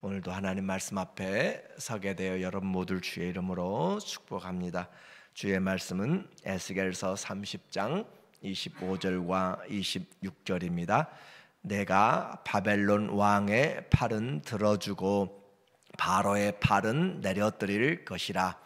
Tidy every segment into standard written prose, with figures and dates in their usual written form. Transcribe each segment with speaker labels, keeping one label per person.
Speaker 1: 오늘도 하나님 말씀 앞에 서게 되어 여러분 모두를 주의 이름으로 축복합니다. 주의 말씀은 에스겔서 30장 25절과 26절입니다. 내가 바벨론 왕의 팔은 들어주고 바로의 팔은 내려뜨릴 것이라.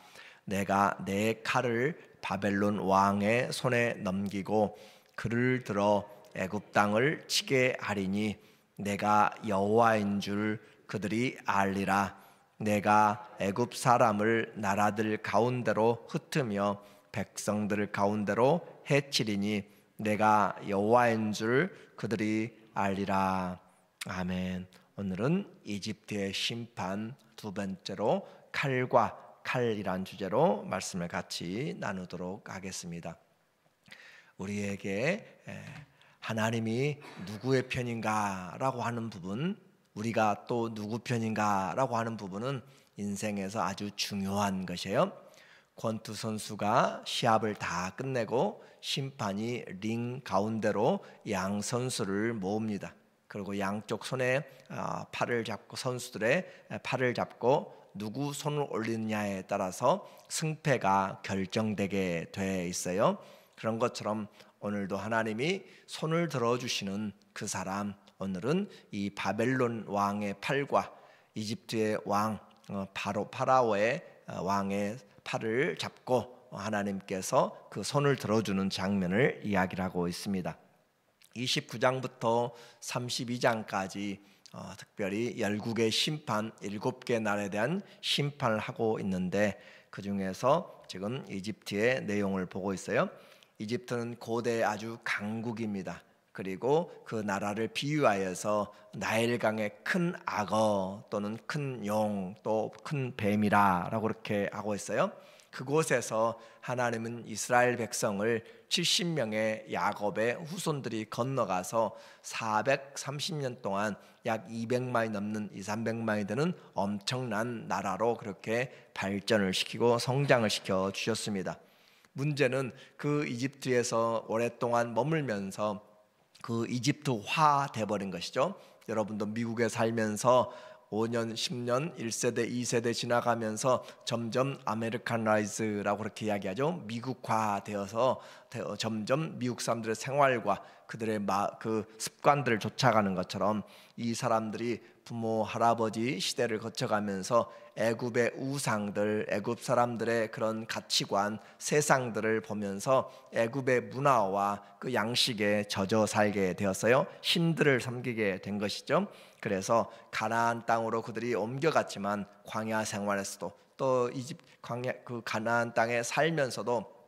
Speaker 1: 내가 내 칼을 바벨론 왕의 손에 넘기고 그를 들어 애굽 땅을 치게 하리니 내가 여호와인 줄 그들이 알리라. 내가 애굽 사람을 나라들 가운데로 흩으며 백성들 가운데로 해치리니 내가 여호와인 줄 그들이 알리라. 아멘. 오늘은 이집트의 심판, 두 번째로 칼과 칼이란 주제로 말씀을 같이 나누도록 하겠습니다. 우리에게 하나님이 누구의 편인가 라고 하는 부분, 우리가 또 누구 편인가 라고 하는 부분은 인생에서 아주 중요한 것이에요. 권투 선수가 시합을 다 끝내고 심판이 링 가운데로 양 선수를 모읍니다. 그리고 양쪽 손에 팔을 잡고, 선수들의 팔을 잡고 누구 손을 올리느냐에 따라서 승패가 결정되게 돼 있어요. 그런 것처럼 오늘도 하나님이 손을 들어주시는 그 사람, 오늘은 이 바벨론 왕의 팔과 이집트의 왕 파라오의 왕의 팔을 잡고 하나님께서 그 손을 들어주는 장면을 이야기를 하고 있습니다. 29장부터 32장까지 특별히 열국의 심판, 7개 나라에 대한 심판을 하고 있는데, 그 중에서 지금 이집트의 내용을 보고 있어요. 이집트는 고대 아주 강국입니다. 그리고 그 나라를 비유하여서 나일강의 큰 악어 또는 큰 용 또 큰 뱀이라 라고 그렇게 하고 있어요. 그곳에서 하나님은 이스라엘 백성을 70명의 야곱의 후손들이 건너가서 430년 동안 약 200만이 넘는 200~300만이 되는 엄청난 나라로 그렇게 발전을 시키고 성장을 시켜 주셨습니다. 문제는 그 이집트에서 오랫동안 머물면서 그 이집트화 돼버린 것이죠. 여러분도 미국에 살면서 5년, 10년, 1세대, 2세대 지나가면서 점점 아메리칸라이즈라고 그렇게 이야기하죠. 미국화 되어서 점점 미국 사람들의 생활과 그들의 그 습관들을 쫓아가는 것처럼 이 사람들이 부모, 할아버지 시대를 거쳐가면서 애굽의 우상들, 애굽 사람들의 그런 가치관, 세상들을 보면서 애굽의 문화와 그 양식에 젖어 살게 되었어요. 신들을 섬기게 된 것이죠. 그래서 가나안 땅으로 그들이 옮겨갔지만 광야 생활에서도 또 그 가나안 땅에 살면서도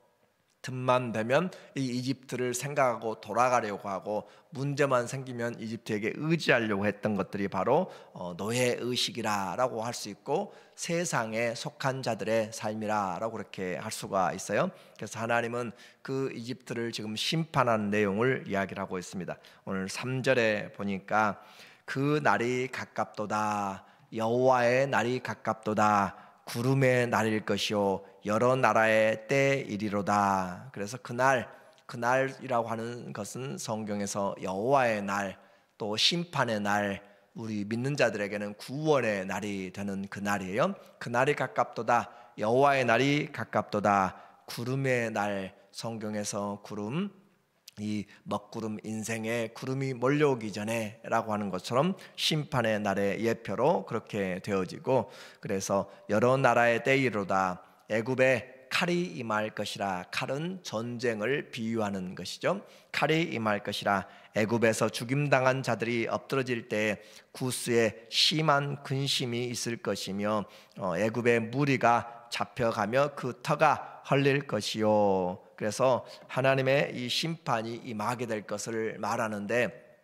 Speaker 1: 틈만 되면 이 이집트를 생각하고 돌아가려고 하고, 문제만 생기면 이집트에게 의지하려고 했던 것들이 바로 노예의식이라고 할 수 있고 세상에 속한 자들의 삶이라고 그렇게 할 수가 있어요. 그래서 하나님은 그 이집트를 지금 심판하는 내용을 이야기를 하고 있습니다. 오늘 3절에 보니까 그 날이 가깝도다, 여호와의 날이 가깝도다, 구름의 날일 것이요 여러 나라의 때이리로다. 그래서 그날이라고 하는 것은 성경에서 여호와의 날, 또 심판의 날, 우리 믿는 자들에게는 구원의 날이 되는 그 날이에요. 그 날이 가깝도다, 여호와의 날이 가깝도다, 구름의 날. 성경에서 구름, 이 먹구름, 인생에 구름이 몰려오기 전에 라고 하는 것처럼 심판의 날의 예표로 그렇게 되어지고, 그래서 여러 나라의 때이로다, 애굽에 칼이 임할 것이라. 칼은 전쟁을 비유하는 것이죠. 칼이 임할 것이라. 애굽에서 죽임당한 자들이 엎드러질 때 구스에 심한 근심이 있을 것이며 애굽의 무리가 잡혀가며 그 터가 헐릴 것이요. 그래서 하나님의 이 심판이 임하게 될 것을 말하는데,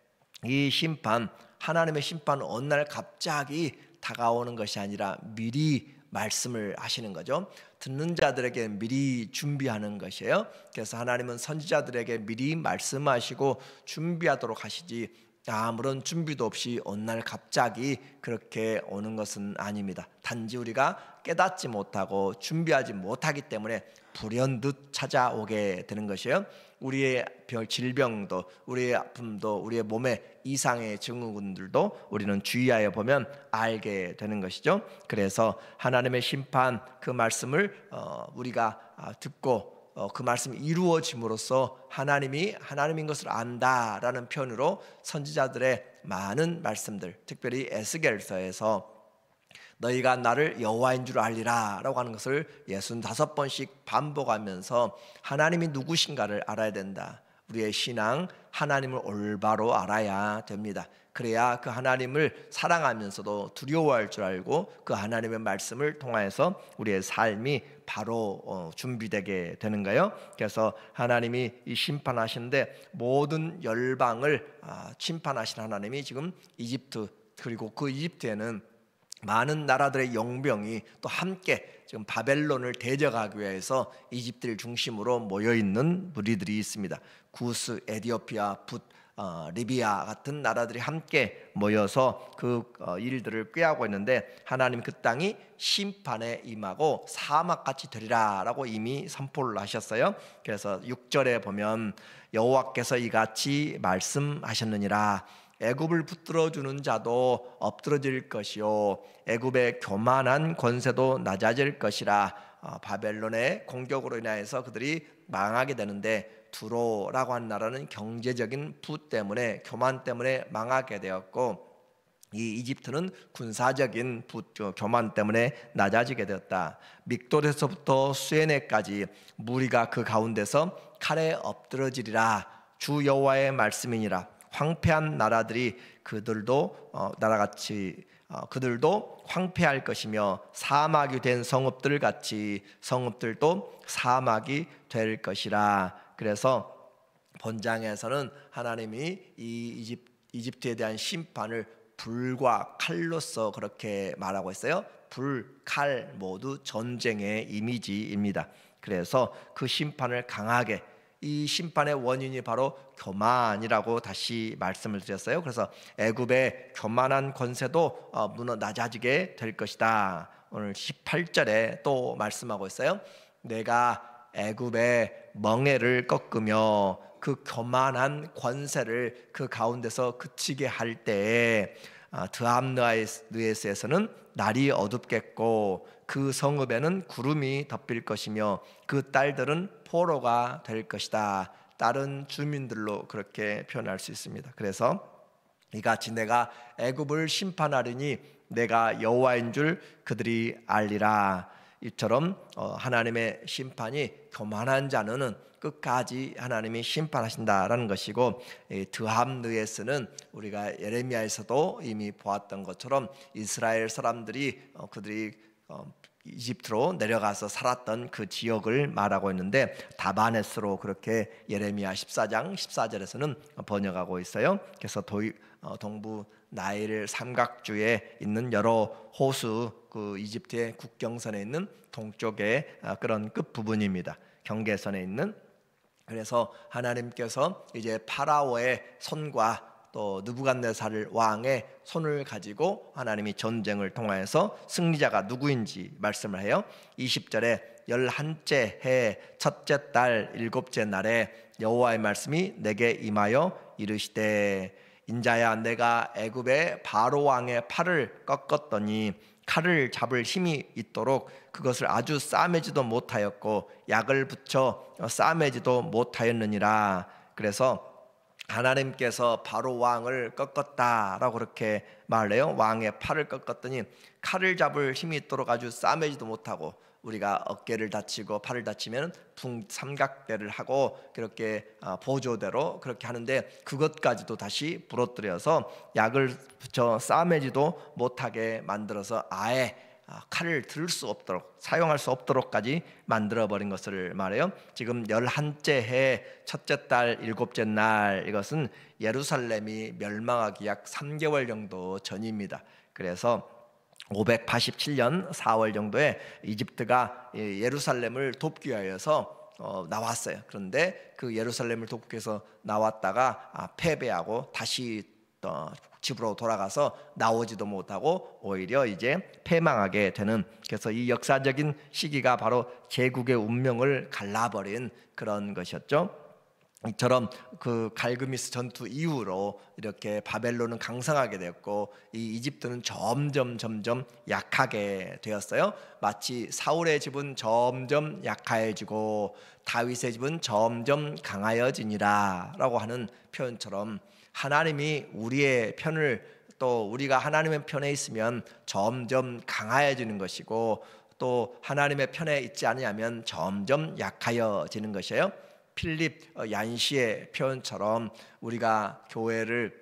Speaker 1: 이 심판, 하나님의 심판은 어느 날 갑자기 다가오는 것이 아니라 미리 말씀을 하시는 거죠. 듣는 자들에게 미리 준비하는 것이에요. 그래서 하나님은 선지자들에게 미리 말씀하시고 준비하도록 하시지, 아무런 준비도 없이 어느 날 갑자기 그렇게 오는 것은 아닙니다. 단지 우리가 깨닫지 못하고 준비하지 못하기 때문에 불현듯 찾아오게 되는 것이에요. 우리의 질병도, 우리의 아픔도, 우리의 몸의 이상의 증후군들도 우리는 주의하여 보면 알게 되는 것이죠. 그래서 하나님의 심판, 그 말씀을 우리가 듣고 그 말씀이 이루어짐으로써 하나님이 하나님인 것을 안다라는 표현으로 선지자들의 많은 말씀들, 특별히 에스겔서에서 너희가 나를 여호와인 줄 알리라 라고 하는 것을 65번씩 반복하면서 하나님이 누구신가를 알아야 된다. 우리의 신앙, 하나님을 올바로 알아야 됩니다. 그래야 그 하나님을 사랑하면서도 두려워할 줄 알고 그 하나님의 말씀을 통하여서 우리의 삶이 바로 준비되게 되는 거예요. 그래서 하나님이 이 심판하시는데 모든 열방을 심판하신 하나님이 지금 이집트, 그리고 그 이집트에는 많은 나라들의 용병이 또 함께 지금 바벨론을 대적하기 위해서 이집트를 중심으로 모여 있는 무리들이 있습니다. 구스, 에디오피아, 리비아 같은 나라들이 함께 모여서 그 일들을 꾀하고 있는데 하나님 그 땅이 심판에 임하고 사막같이 되리라 라고 이미 선포를 하셨어요. 그래서 6절에 보면 여호와께서 이같이 말씀하셨느니라. 애굽을 붙들어주는 자도 엎드러질 것이요 애굽의 교만한 권세도 낮아질 것이라. 바벨론의 공격으로 인하여서 그들이 망하게 되는데 두로라고 하는 나라는 경제적인 부 때문에, 교만 때문에 망하게 되었고 이 이집트는 군사적인 교만 때문에 낮아지게 되었다. 믹돌에서부터 수에네까지 무리가 그 가운데서 칼에 엎드러지리라. 주 여호와의 말씀이니라. 황폐한 나라들이 그들도 나라같이 그들도 황폐할 것이며 사막이 된 성읍들 같이 성읍들도 사막이 될 것이라. 그래서 본장에서는 하나님이 이 이집트에 대한 심판을 불과 칼로서 그렇게 말하고 있어요. 불, 칼 모두 전쟁의 이미지입니다. 그래서 그 심판을 강하게, 이 심판의 원인이 바로 교만이라고 다시 말씀을 드렸어요. 그래서 애굽의 교만한 권세도 낮아지게 될 것이다. 오늘 18절에 또 말씀하고 있어요. 내가 애굽의 멍에를 꺾으며 그 교만한 권세를 그 가운데서 그치게 할 때에 드함느에스에서는 날이 어둡겠고 그 성읍에는 구름이 덮일 것이며 그 딸들은 포로가 될 것이다. 다른 주민들로 그렇게 표현할 수 있습니다. 그래서 이같이 내가 애굽을 심판하리니 내가 여호와인 줄 그들이 알리라. 이처럼 하나님의 심판이 교만한 자는 끝까지 하나님이 심판하신다라는 것이고, 드함느에스는 우리가 예레미야에서도 이미 보았던 것처럼 이스라엘 사람들이 그들이 이집트로 내려가서 살았던 그 지역을 말하고 있는데 다바네스로 그렇게 예레미야 14장 14절에서는 번역하고 있어요. 그래서 동부 나일 삼각주에 있는 여러 호수, 그 이집트의 국경선에 있는 동쪽의 그런 끝 부분입니다. 경계선에 있는. 그래서 하나님께서 이제 파라오의 손과 또 느부갓네살 왕의 손을 가지고 하나님이 전쟁을 통하여서 승리자가 누구인지 말씀을 해요. 20절에 11째 해 첫째 달 7째 날에 여호와의 말씀이 내게 임하여 이르시되 인자야 내가 애굽의 바로 왕의 팔을 꺾었더니 칼을 잡을 힘이 있도록 그것을 아주 싸매지도 못하였고 약을 붙여 싸매지도 못하였느니라. 그래서 하나님께서 바로 왕을 꺾었다라고 그렇게 말해요. 왕의 팔을 꺾었더니 칼을 잡을 힘이 있도록 아주 싸매지도 못하고, 우리가 어깨를 다치고 팔을 다치면 삼각대를 하고 그렇게 보조대로 그렇게 하는데 그것까지도 다시 부러뜨려서 약을 붙여 싸매지도 못하게 만들어서 아예 칼을 들 수 없도록, 사용할 수 없도록까지 만들어버린 것을 말해요. 지금 11째 해 첫째 달 7째 날, 이것은 예루살렘이 멸망하기 약 3개월 정도 전입니다. 그래서 587년 4월 정도에 이집트가 예루살렘을 돕기 위해서 나왔어요. 그런데 그 예루살렘을 돕기 위해서 나왔다가 패배하고 다시 집으로 돌아가서 나오지도 못하고 오히려 이제 패망하게 되는, 그래서 이 역사적인 시기가 바로 제국의 운명을 갈라버린 그런 것이었죠. 이처럼 그 갈그미스 전투 이후로 이렇게 바벨론은 강성하게 되었고 이 이집트는 점점 약하게 되었어요. 마치 사울의 집은 점점 약해지고 다윗의 집은 점점 강하여지니라 라고 하는 표현처럼, 하나님이 우리의 편을, 또 우리가 하나님의 편에 있으면 점점 강하여지는 것이고, 또 하나님의 편에 있지 않으면 점점 약하여지는 것이에요. 필립 얀시의 표현처럼 우리가 교회를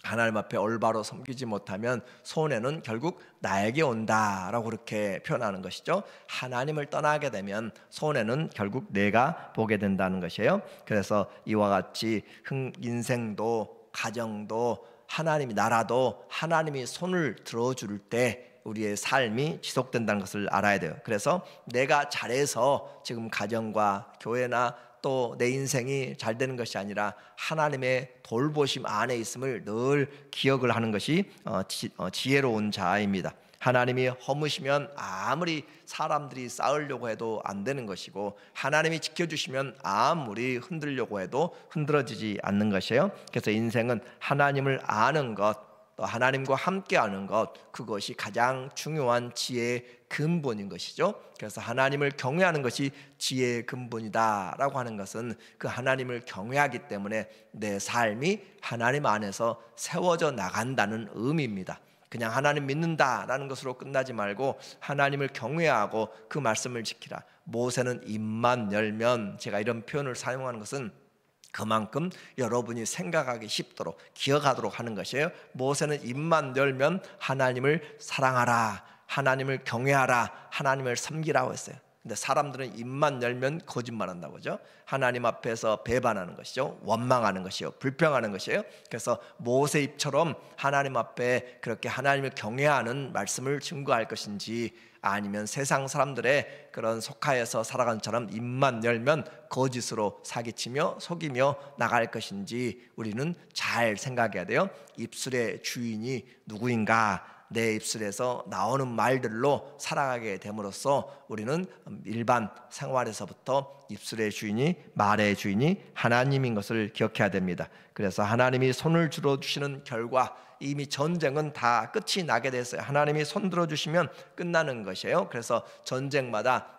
Speaker 1: 하나님 앞에 올바로 섬기지 못하면 손해는 결국 나에게 온다라고 그렇게 표현하는 것이죠. 하나님을 떠나게 되면 손해는 결국 내가 보게 된다는 것이에요. 그래서 이와 같이 인생도 가정도 하나님이, 나라도 하나님이 손을 들어줄 때 우리의 삶이 지속된다는 것을 알아야 돼요. 그래서 내가 잘해서 지금 가정과 교회나 또 내 인생이 잘 되는 것이 아니라 하나님의 돌보심 안에 있음을 늘 기억을 하는 것이 지혜로운 자입니다. 하나님이 허무시면 아무리 사람들이 쌓으려고 해도 안 되는 것이고, 하나님이 지켜주시면 아무리 흔들려고 해도 흔들어지지 않는 것이에요. 그래서 인생은 하나님을 아는 것, 또 하나님과 함께하는 것, 그것이 가장 중요한 지혜의 근본인 것이죠. 그래서 하나님을 경외하는 것이 지혜의 근본이다라고 하는 것은 그 하나님을 경외하기 때문에 내 삶이 하나님 안에서 세워져 나간다는 의미입니다. 그냥 하나님 믿는다라는 것으로 끝나지 말고 하나님을 경외하고 그 말씀을 지키라. 모세는 입만 열면, 제가 이런 표현을 사용하는 것은 그만큼 여러분이 생각하기 쉽도록 기억하도록 하는 것이에요. 모세는 입만 열면 하나님을 사랑하라, 하나님을 경외하라, 하나님을 섬기라고 했어요. 근데 사람들은 입만 열면 거짓말한다고 하죠. 하나님 앞에서 배반하는 것이죠. 원망하는 것이요, 불평하는 것이에요. 그래서 모세 입처럼 하나님 앞에 그렇게 하나님을 경외하는 말씀을 증거할 것인지, 아니면 세상 사람들의 그런 속하여서 살아가는 처럼 입만 열면 거짓으로 사기치며 속이며 나갈 것인지 우리는 잘 생각해야 돼요. 입술의 주인이 누구인가? 내 입술에서 나오는 말들로 살아가게 됨으로써 우리는 일반 생활에서부터 입술의 주인이, 말의 주인이 하나님인 것을 기억해야 됩니다. 그래서 하나님이 손을 들어주시는 결과 이미 전쟁은 다 끝이 나게 됐어요. 하나님이 손 들어주시면 끝나는 것이에요. 그래서 전쟁마다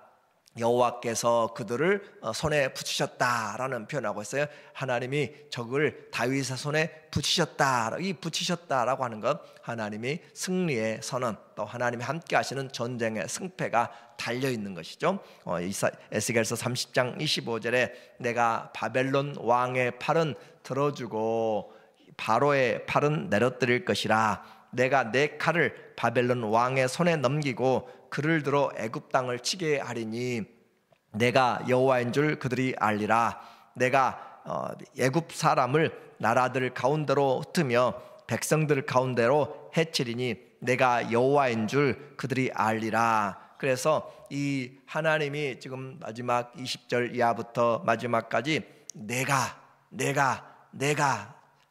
Speaker 1: 여호와께서 그들을 손에 붙이셨다라는 표현하고 있어요. 하나님이 적을 다윗의 손에 붙이셨다. 이 붙이셨다라고 하는 것, 하나님이 승리의 선언, 또 하나님이 함께 하시는 전쟁의 승패가 달려있는 것이죠. 에스겔서 30장 25절에 내가 바벨론 왕의 팔은 들어주고 바로의 팔은 내려뜨릴 것이라. 내가 내 칼을 바벨론 왕의 손에 넘기고 그를 들어 애굽 땅을 치게 하리니 내가 여호와인 줄 그들이 알리라. 내가 애굽 사람을 나라들 가운데로 흩으며 백성들 가운데로 해치리니 내가 여호와인 줄 그들이 알리라. 그래서 이 하나님이 지금 마지막 20절 이하부터 마지막까지 내가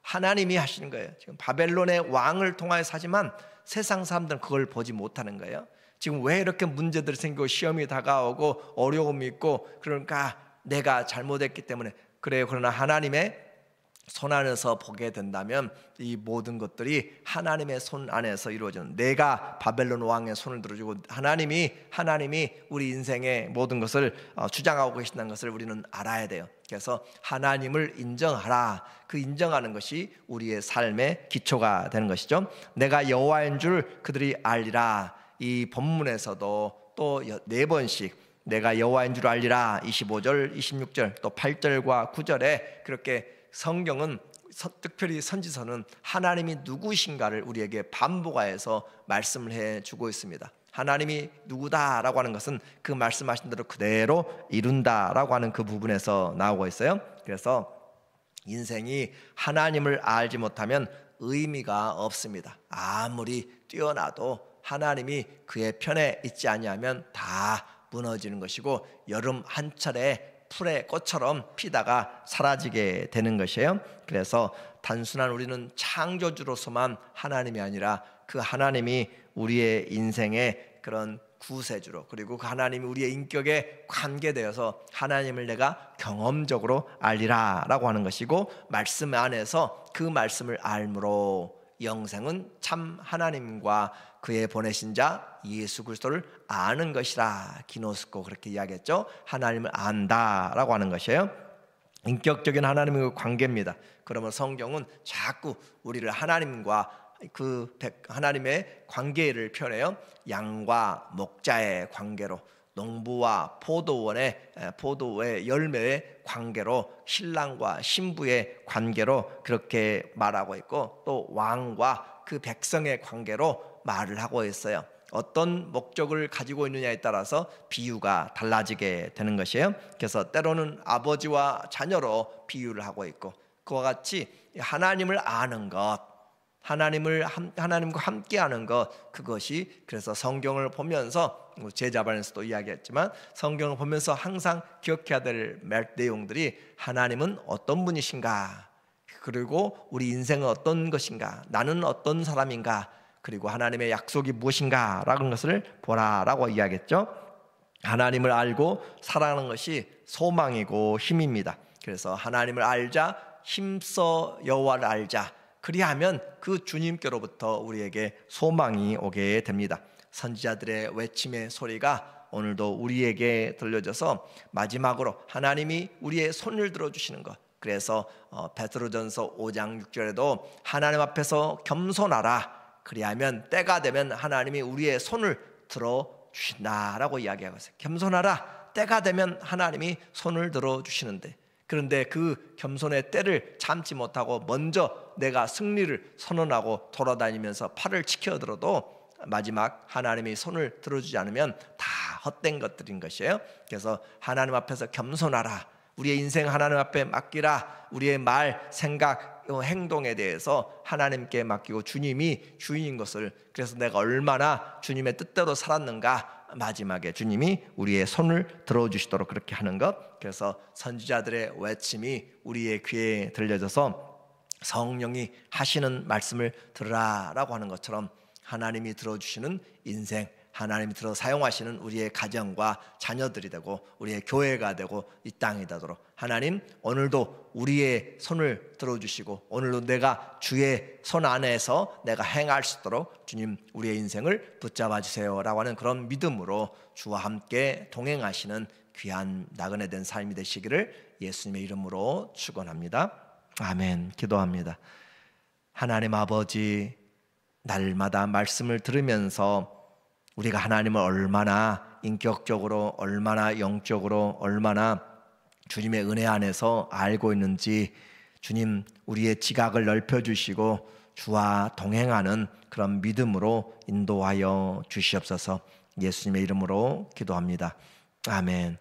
Speaker 1: 하나님이 하시는 거예요. 지금 바벨론의 왕을 통하여서 하지만 세상 사람들은 그걸 보지 못하는 거예요. 지금 왜 이렇게 문제들이 생기고 시험이 다가오고 어려움이 있고, 그러니까 내가 잘못했기 때문에 그래요. 그러나 하나님의 손 안에서 보게 된다면 이 모든 것들이 하나님의 손 안에서 이루어지는, 내가 바벨론 왕의 손을 들어주고 하나님이 우리 인생의 모든 것을 주장하고 계신다는 것을 우리는 알아야 돼요. 그래서 하나님을 인정하라. 그 인정하는 것이 우리의 삶의 기초가 되는 것이죠. 내가 여호와인 줄 그들이 알리라. 이 본문에서도 또 4번씩 내가 여호와인 줄 알리라, 25절, 26절, 또 8절과 9절에 그렇게 성경은, 특별히 선지서는 하나님이 누구신가를 우리에게 반복하여서 말씀을 해주고 있습니다. 하나님이 누구다라고 하는 것은 그 말씀하신 대로 그대로 이룬다라고 하는 그 부분에서 나오고 있어요. 그래서 인생이 하나님을 알지 못하면 의미가 없습니다. 아무리 뛰어나도 하나님이 그의 편에 있지 아니하면 다 무너지는 것이고, 여름 한철에 풀의 꽃처럼 피다가 사라지게 되는 것이에요. 그래서 단순한 우리는 창조주로서만 하나님이 아니라 그 하나님이 우리의 인생의 그런 구세주로, 그리고 그 하나님이 우리의 인격에 관계되어서 하나님을 내가 경험적으로 알리라 라고 하는 것이고, 말씀 안에서 그 말씀을 알므로 영생은 참 하나님과 그의 보내신 자 예수 그리스도를 아는 것이라. 기노스코 그렇게 이야기했죠. 하나님을 안다라고 하는 것이에요. 인격적인 하나님의 관계입니다. 그러면 성경은 자꾸 우리를 하나님과 그 하나님의 관계를 표현해요. 양과 목자의 관계로, 농부와 포도의 열매의 관계로, 신랑과 신부의 관계로 그렇게 말하고 있고, 또 왕과 그 백성의 관계로 말을 하고 있어요. 어떤 목적을 가지고 있느냐에 따라서 비유가 달라지게 되는 것이에요. 그래서 때로는 아버지와 자녀로 비유를 하고 있고, 그와 같이 하나님을 아는 것, 하나님과 함께하는 것, 그것이 그래서 성경을 보면서 제자반에서도 이야기했지만 성경을 보면서 항상 기억해야 될 내용들이 하나님은 어떤 분이신가, 그리고 우리 인생은 어떤 것인가, 나는 어떤 사람인가, 그리고 하나님의 약속이 무엇인가 라는 것을 보라라고 이야기했죠. 하나님을 알고 살아가는 것이 소망이고 힘입니다. 그래서 하나님을 알자, 힘써 여호와를 알자, 그리하면 그 주님께로부터 우리에게 소망이 오게 됩니다. 선지자들의 외침의 소리가 오늘도 우리에게 들려져서 마지막으로 하나님이 우리의 손을 들어주시는 것, 그래서 베드로전서 5장 6절에도 하나님 앞에서 겸손하라, 그리하면 때가 되면 하나님이 우리의 손을 들어주신다라고 이야기하고 있어요. 겸손하라, 때가 되면 하나님이 손을 들어주시는데, 그런데 그 겸손의 때를 참지 못하고 먼저 내가 승리를 선언하고 돌아다니면서 팔을 치켜들어도 마지막 하나님이 손을 들어주지 않으면 다 헛된 것들인 것이에요. 그래서 하나님 앞에서 겸손하라, 우리의 인생 하나님 앞에 맡기라, 우리의 말, 생각, 행동에 대해서 하나님께 맡기고 주님이 주인인 것을, 그래서 내가 얼마나 주님의 뜻대로 살았는가, 마지막에 주님이 우리의 손을 들어주시도록 그렇게 하는 것. 그래서 선지자들의 외침이 우리의 귀에 들려져서 성령이 하시는 말씀을 들으라라고 하는 것처럼 하나님이 들어주시는 인생, 하나님이 들어 사용하시는 우리의 가정과 자녀들이 되고 우리의 교회가 되고 이 땅이 되도록 하나님 오늘도 우리의 손을 들어주시고 오늘도 내가 주의 손 안에서 내가 행할 수 있도록 주님 우리의 인생을 붙잡아 주세요 라고 하는 그런 믿음으로 주와 함께 동행하시는 귀한 나그네 된 삶이 되시기를 예수님의 이름으로 축원합니다. 아멘. 기도합니다. 하나님 아버지, 날마다 말씀을 들으면서 우리가 하나님을 얼마나 인격적으로, 얼마나 영적으로, 얼마나 주님의 은혜 안에서 알고 있는지 주님 우리의 지각을 넓혀주시고 주와 동행하는 그런 믿음으로 인도하여 주시옵소서. 예수님의 이름으로 기도합니다. 아멘.